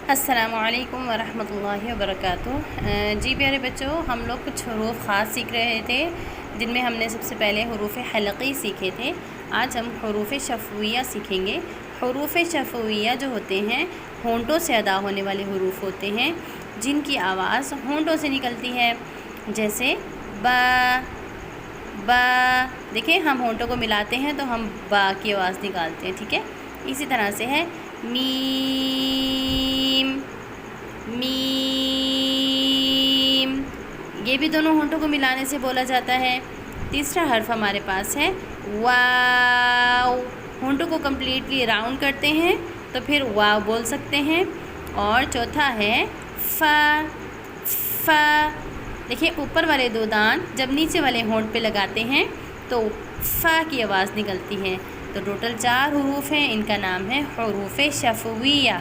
السلام علیکم ورحمۃ اللہ وبرکاتہ۔ جی پیارے بچوں، ہم لوگ کچھ حروف خاص سیکھ رہے تھے جن میں ہم نے سب سے پہلے حروف حلقی سیکھے تھے۔ آج ہم حروف شفویہ سیکھیں گے۔ حروف شفویہ جو ہوتے ہیں ہونٹوں سے ادا ہونے والے حروف ہوتے ہیں جن کی آواز ہونٹوں سے نکلتی ہے، جیسے با با۔ دیکھیں ہم ہونٹوں کو ملاتے ہیں تو ہم با کی آواز نکالتے ہیں، ٹھیک ہے۔ اسی طرح سے ہے میم میم، یہ بھی دونوں ہونٹوں کو ملانے سے بولا جاتا ہے۔ تیسرا حرف ہمارے پاس ہے واو، ہونٹوں کو کمپلیٹلی راؤنڈ کرتے ہیں تو پھر واو بول سکتے ہیں۔ اور چوتھا ہے فا فا۔ دیکھیں اوپر والے دو دانت جب نیچے والے ہونٹ پہ لگاتے ہیں تو فا کی آواز نکلتی ہے۔ تو ٹوٹل 4 حروف ہیں، ان کا نام ہے حروف شفویہ۔